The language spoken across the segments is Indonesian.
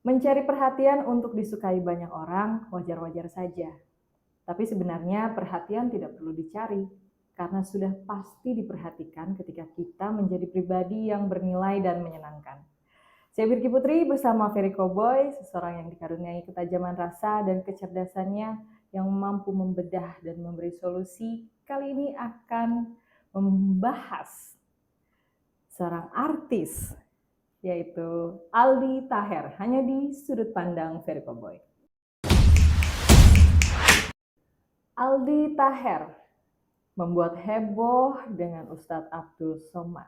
Mencari perhatian untuk disukai banyak orang wajar-wajar saja. Tapi sebenarnya perhatian tidak perlu dicari, karena sudah pasti diperhatikan ketika kita menjadi pribadi yang bernilai dan menyenangkan. Saya Birky Putri bersama Ferry Cowboy, seseorang yang dikaruniai ketajaman rasa dan kecerdasannya yang mampu membedah dan memberi solusi. Kali ini akan membahas seorang artis, yaitu Aldi Taher, hanya di sudut pandang Ferry Cowboy. Aldi Taher membuat heboh dengan Ustadz Abdul Somad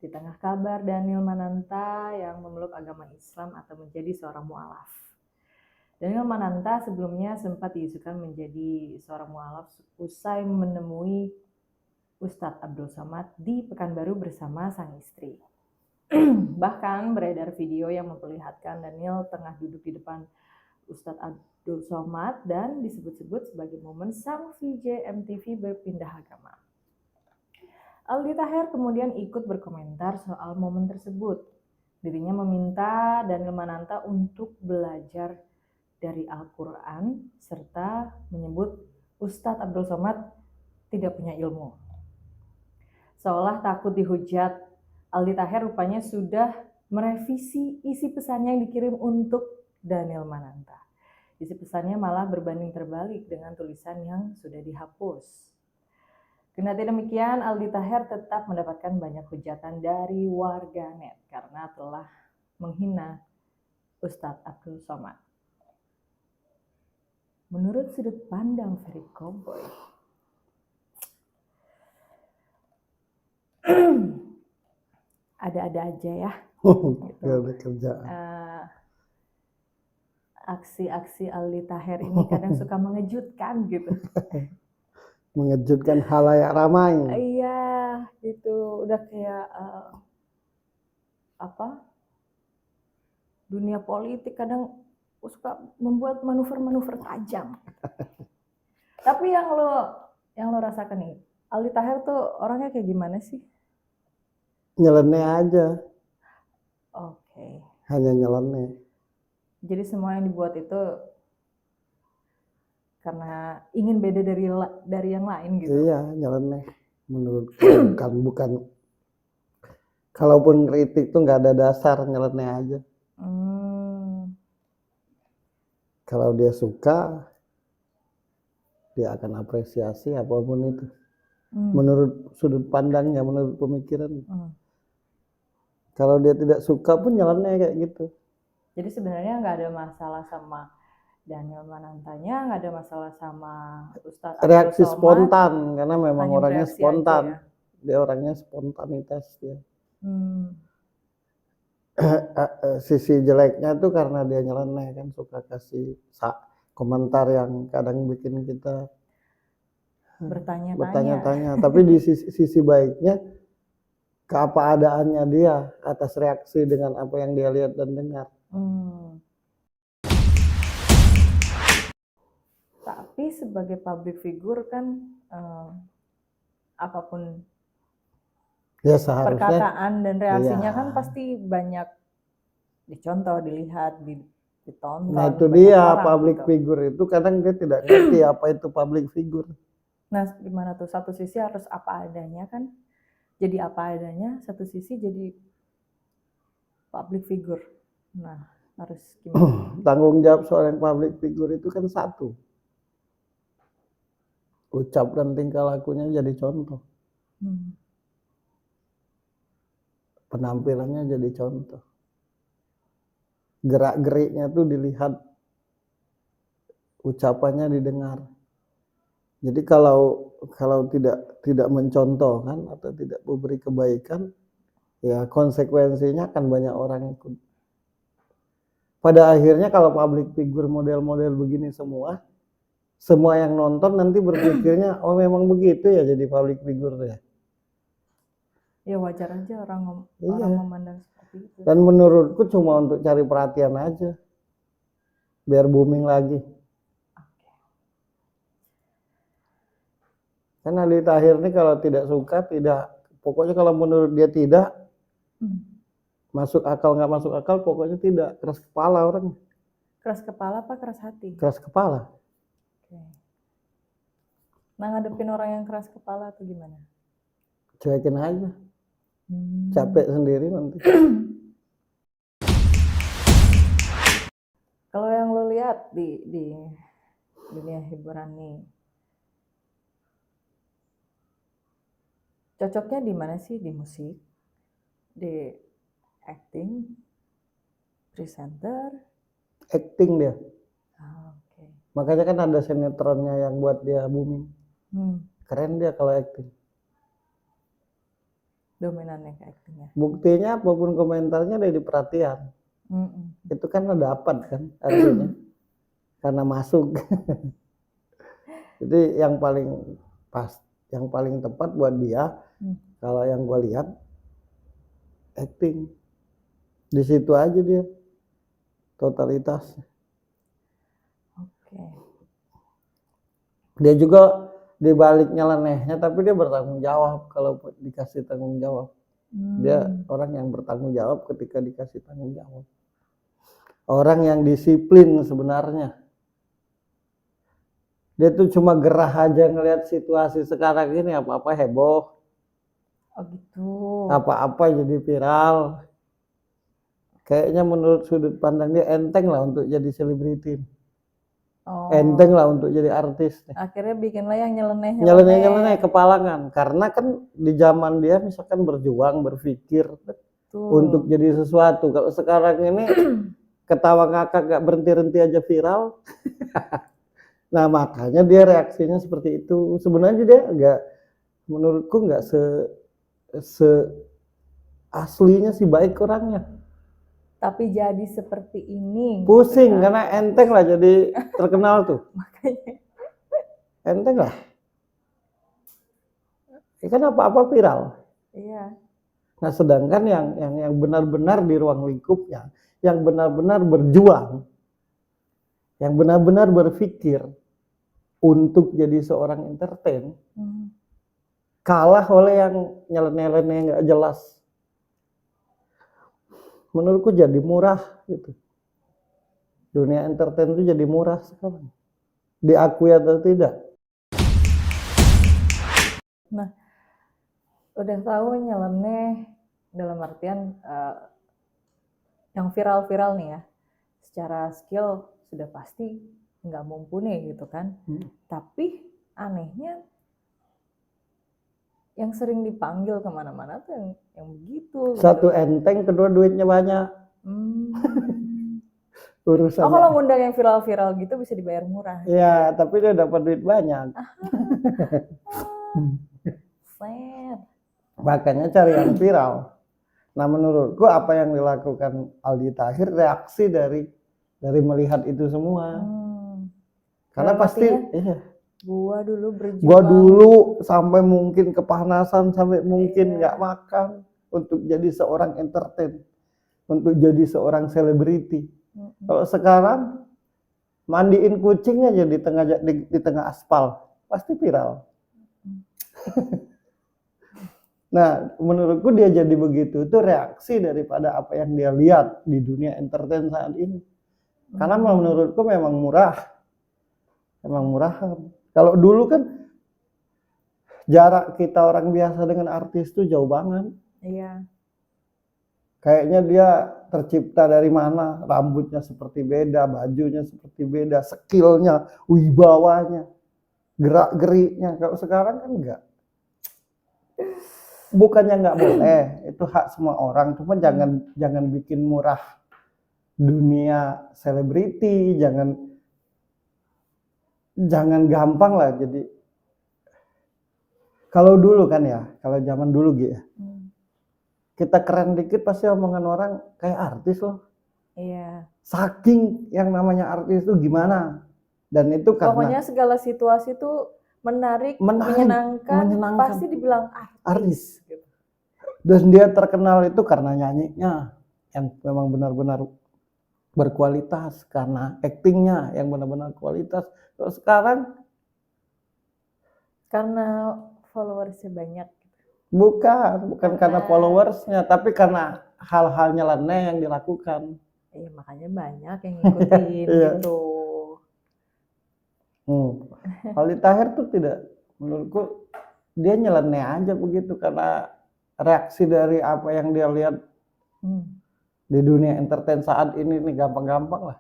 di tengah kabar Daniel Mananta yang memeluk agama Islam atau menjadi seorang mualaf. Daniel Mananta sebelumnya sempat diisukan menjadi seorang mualaf usai menemui Ustadz Abdul Somad di Pekanbaru bersama sang istri. Bahkan beredar video yang memperlihatkan Daniel tengah duduk di depan Ustadz Abdul Somad dan disebut-sebut sebagai momen sang VJ MTV berpindah agama. Aldi Taher kemudian ikut berkomentar soal momen tersebut. Dirinya meminta Daniel Mananta untuk belajar dari Al-Quran serta menyebut Ustadz Abdul Somad tidak punya ilmu. Seolah takut dihujat, Aldi Taher rupanya sudah merevisi isi pesannya yang dikirim untuk Daniel Mananta. Isi pesannya malah berbanding terbalik dengan tulisan yang sudah dihapus. Kendati demikian, Aldi Taher tetap mendapatkan banyak hujatan dari warganet karena telah menghina Ustadz Abdul Somad. Menurut sudut pandang Ferry Cowboy, ada-ada aja ya. Gitu. Ada kerjaan. Aksi-aksi Aldi Taher ini kadang suka mengejutkan gitu. Mengejutkan halayak ramai. Iya, gitu. Udah kayak dunia politik kadang suka membuat manuver-manuver tajam. Tapi yang lo rasakan nih, Aldi Taher tuh orangnya kayak gimana sih? Nyeleneh aja. Oke. Hanya nyeleneh. Jadi semua yang dibuat itu karena ingin beda dari yang lain gitu. Iya, nyeleneh. Menurutku bukan. Kalaupun kritik tuh nggak ada dasar, nyeleneh aja. Kalau dia suka, dia akan apresiasi apapun itu. Menurut sudut pandangnya, menurut pemikiran. Kalau dia tidak suka pun nyeleneh kayak gitu. Jadi sebenarnya nggak ada masalah sama Daniel Manantanya, nggak ada masalah sama Ustadz reaksi Abdul Somad, spontan karena memang hanya orangnya bereaksi spontan aja ya? Dia orangnya spontanitas dia. Sisi jeleknya tuh karena dia nyeleneh kan, suka kasih komentar yang kadang bikin kita bertanya-tanya. Tapi di sisi baiknya, keadaannya dia atas reaksi dengan apa yang dia lihat dan dengar. Tapi sebagai public figure kan apapun ya seharusnya perkataan dan reaksinya kan pasti banyak dicontoh, dilihat, ditonton. Nah itu dia orang, public gitu. figure itu kadang dia tidak ngerti apa itu public figure. Nah gimana tuh, satu sisi harus apa adanya kan, jadi apa adanya, satu sisi jadi public figure. Nah harus gimana? Tanggung jawab seorang public figure itu kan satu, ucap dan tingkah lakunya jadi contoh, penampilannya jadi contoh, gerak geriknya tuh dilihat, ucapannya didengar. Jadi kalau tidak mencontoh kan, atau tidak memberi kebaikan, ya konsekuensinya akan banyak orang ikut. Pada akhirnya kalau public figure model-model begini semua yang nonton nanti berpikirnya, oh memang begitu ya jadi public figure ya. Ya wajar aja orang memandang seperti itu. Dan menurutku cuma untuk cari perhatian aja, biar booming lagi. Karena Aldi Taher ini kalau tidak suka, pokoknya kalau menurut dia tidak, Masuk akal nggak masuk akal, pokoknya tidak. Keras kepala orang. Keras kepala apa keras hati? Keras kepala. Oke. Nah, ngadepin orang yang keras kepala tuh gimana? Cuekin aja. Capek sendiri nanti. Kalau yang lo lihat di dunia hiburan nih, cocoknya di mana sih? Di musik, di acting, presenter? Acting dia. Oke. Makanya kan ada sinetronnya yang buat dia booming. Keren dia kalau acting. Dominannya ke actingnya. Buktinya apapun komentarnya dari perhatian. Itu kan dapat kan artinya. Karena masuk. Jadi yang paling pas, yang paling tepat buat dia, kalau yang gue lihat, acting. Di situ aja dia totalitas. Oke. Dia juga di balik nyelenehnya, tapi dia bertanggung jawab kalau dikasih tanggung jawab. Dia orang yang bertanggung jawab ketika dikasih tanggung jawab. Orang yang disiplin sebenarnya. Dia tuh cuma gerah aja ngelihat situasi sekarang ini, apa-apa heboh. Oh gitu. Apa-apa jadi viral. Kayaknya menurut sudut pandang dia enteng lah untuk jadi selebriti. Oh. Enteng lah untuk jadi artis. Akhirnya bikinlah yang nyeleneh. Nyeleneh kepalangan. Karena kan di zaman dia misalkan berjuang, berpikir. Betul. Untuk jadi sesuatu. Kalau sekarang ini ketawa ngakak gak berhenti-henti aja viral. Nah makanya dia reaksinya seperti itu. Sebenarnya dia menurutku gak aslinya sih baik orangnya. Tapi jadi seperti ini. Pusing gitu, karena enteng lah jadi terkenal tuh. Makanya. Enteng lah. Kan apa-apa viral. Iya. Nah sedangkan yang benar-benar di ruang lingkupnya, yang benar-benar berjuang, yang benar-benar berpikir untuk jadi seorang entertain, kalah oleh yang nyeleneh-nyeleneh yang gak jelas. Menurutku jadi murah gitu. Dunia entertain itu jadi murah sekarang. Diakui atau tidak? Nah, udah tahu nyeleneh dalam artian yang viral-viral nih ya. Secara skill sudah pasti nggak mumpuni gitu kan. Tapi anehnya yang sering dipanggil kemana-mana tuh yang begitu. Satu gitu. Enteng, kedua duitnya banyak. Urusannya. Oh kalau ngundang yang viral-viral gitu bisa dibayar murah. Iya, tapi dia dapat duit banyak. Makanya cari yang viral. Nah menurutku apa yang dilakukan Aldi Taher reaksi dari melihat itu semua. Karena pasti gua dulu berjuang. Gua dulu sampai mungkin kepanasan, sampai mungkin nggak makan untuk jadi seorang entertain, untuk jadi seorang selebriti. Kalau sekarang mandiin kucing aja di tengah aspal, pasti viral. Nah, menurutku dia jadi begitu itu reaksi daripada apa yang dia lihat di dunia entertain saat ini. Karena menurutku memang murah. Memang murahan. Kalau dulu kan jarak kita orang biasa dengan artis tuh jauh banget. Iya. Kayaknya dia tercipta dari mana, rambutnya seperti beda, bajunya seperti beda, skillnya, wibawanya, gerak-geriknya. Kalau sekarang kan enggak. Bukannya enggak boleh, itu hak semua orang. Cuma jangan bikin murah dunia selebriti, jangan gampang lah jadi. Kalau dulu kan ya, kalau zaman dulu gitu ya. Kita keren dikit pasti omongan orang kayak artis loh. Iya. Saking yang namanya artis itu gimana. Dan itu karena pokoknya segala situasi tuh menarik, menyenangkan, pasti dibilang artis. Gitu. Dan dia terkenal itu karena nyanyinya yang memang benar-benar berkualitas, karena actingnya yang benar-benar kualitas. Kalau sekarang karena followersnya banyak. Bukan karena followersnya, tapi karena hal-hal nyeleneh yang dilakukan. Iya, makanya banyak yang ngikutin Iya. gitu. Aldi Taher tuh tidak, menurutku dia nyeleneh aja begitu karena reaksi dari apa yang dia lihat di dunia entertain saat ini nih gampang-gampang lah.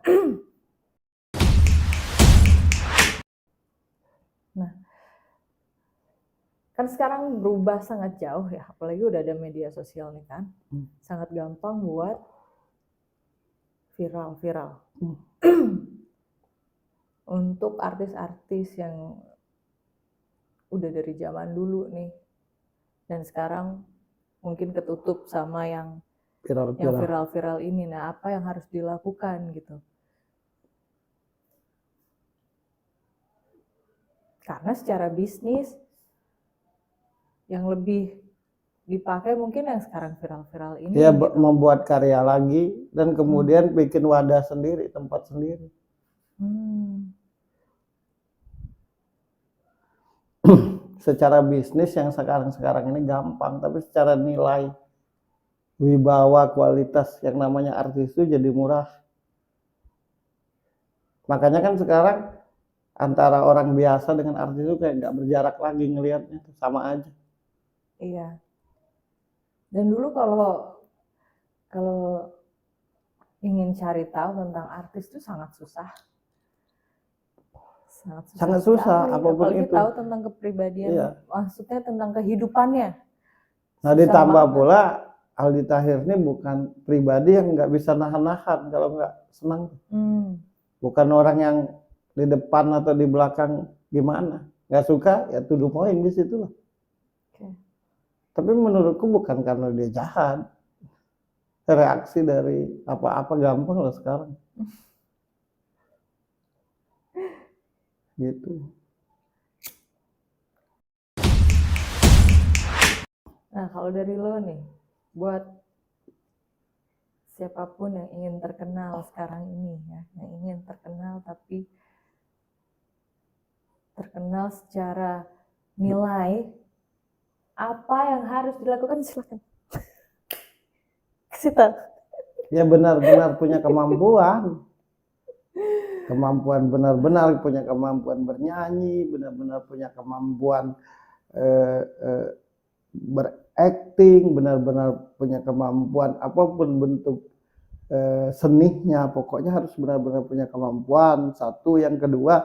Nah, kan sekarang berubah sangat jauh ya, apalagi udah ada media sosial nih kan, sangat gampang buat viral. Untuk artis-artis yang udah dari zaman dulu nih, dan sekarang mungkin ketutup sama yang viral-viral ini. Nah, apa yang harus dilakukan gitu? Karena secara bisnis yang lebih dipakai mungkin yang sekarang viral-viral ini. Dia gitu. membuat karya lagi dan kemudian bikin wadah sendiri, tempat sendiri. Secara bisnis yang sekarang ini gampang, tapi secara nilai, wibawa, kualitas yang namanya artis itu jadi murah. Makanya kan sekarang antara orang biasa dengan artis itu kayak nggak berjarak lagi ngelihatnya, sama aja. Iya. Dan dulu kalau ingin cari tahu tentang artis itu sangat susah. Sangat susah, apapun apalagi itu. tahu tentang kepribadian, Iya. Maksudnya tentang kehidupannya. Nah, ditambah pula Aldi Taher ini bukan pribadi yang nggak bisa nahan-nahan kalau nggak senang. Bukan orang yang di depan atau di belakang gimana, nggak suka ya to the point di situ lah. Tapi menurutku bukan karena dia jahat, reaksi dari apa-apa gampang lah sekarang. Gitu. Nah, kalau dari lo nih, buat siapapun yang ingin terkenal sekarang ini ya, yang ingin terkenal tapi terkenal secara nilai, apa yang harus dilakukan? Silakan. Kasih tahu. Ya benar-benar punya kemampuan. Benar-benar punya kemampuan bernyanyi, benar-benar punya kemampuan berakting, benar-benar punya kemampuan apapun bentuk seninya, pokoknya harus benar-benar punya kemampuan. Satu, yang kedua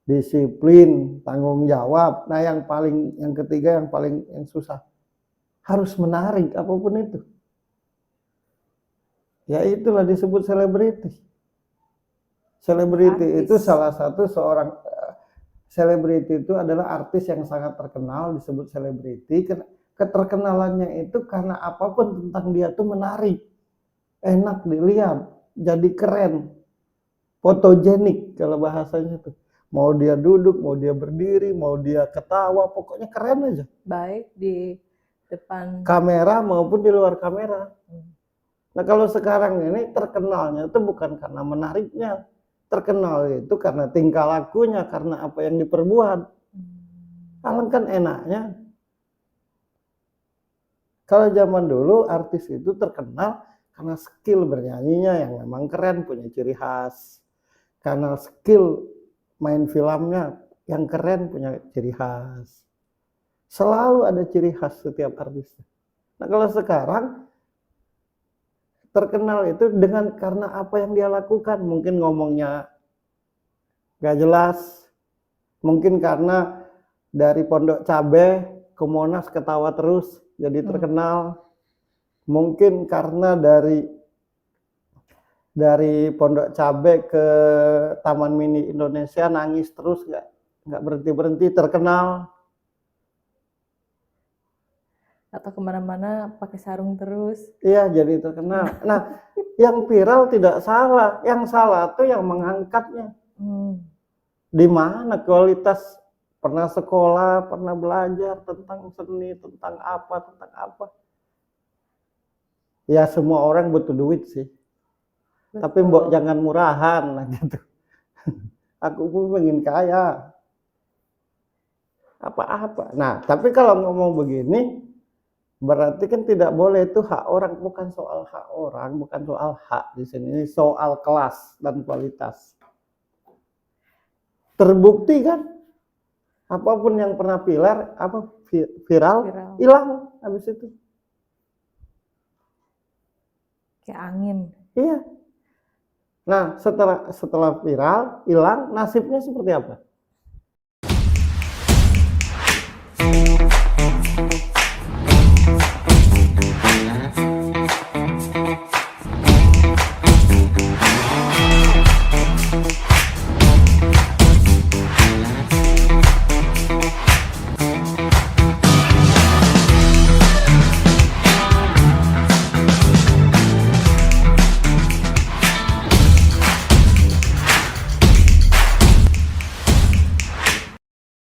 disiplin, tanggung jawab. Nah, yang ketiga yang susah, harus menarik apapun itu. Ya itulah disebut selebriti. Selebriti itu salah satu seorang selebriti itu adalah artis yang sangat terkenal, disebut selebriti. Keterkenalannya itu karena apapun tentang dia tuh menarik, enak dilihat, jadi keren, fotogenik kalau bahasanya tuh. Mau dia duduk, mau dia berdiri, mau dia ketawa, pokoknya keren aja. Baik di depan kamera maupun di luar kamera. Nah, kalau sekarang ini terkenalnya itu bukan karena menariknya, terkenal itu karena tingkah lakunya, karena apa yang diperbuat. Alangkah enaknya kalau zaman dulu artis itu terkenal karena skill bernyanyinya yang memang keren, punya ciri khas. Karena skill main filmnya yang keren, punya ciri khas. Selalu ada ciri khas setiap artis. Nah, kalau sekarang terkenal itu karena apa yang dia lakukan. Mungkin ngomongnya gak jelas, mungkin karena dari Pondok Cabe ke Monas ketawa terus jadi terkenal, mungkin karena dari Pondok Cabe ke Taman Mini Indonesia nangis terus nggak berhenti terkenal, atau kemana-mana pakai sarung terus. Iya, jadi terkenal. Nah, yang viral tidak salah, yang salah tuh yang mengangkatnya. Di mana kualitas, pernah sekolah, pernah belajar tentang seni, tentang apa. Ya semua orang butuh duit sih. Betul. Tapi mbok jangan murahan lah gitu. Aku pun pengen kaya. Apa-apa. Nah, tapi kalau ngomong begini, Berarti kan tidak boleh, itu hak orang, bukan soal hak orang, bukan soal hak di sini, ini soal kelas dan kualitas. Terbukti kan, apapun yang pernah viral, hilang habis itu. Kayak angin. Iya. Nah, setelah viral, hilang, nasibnya seperti apa?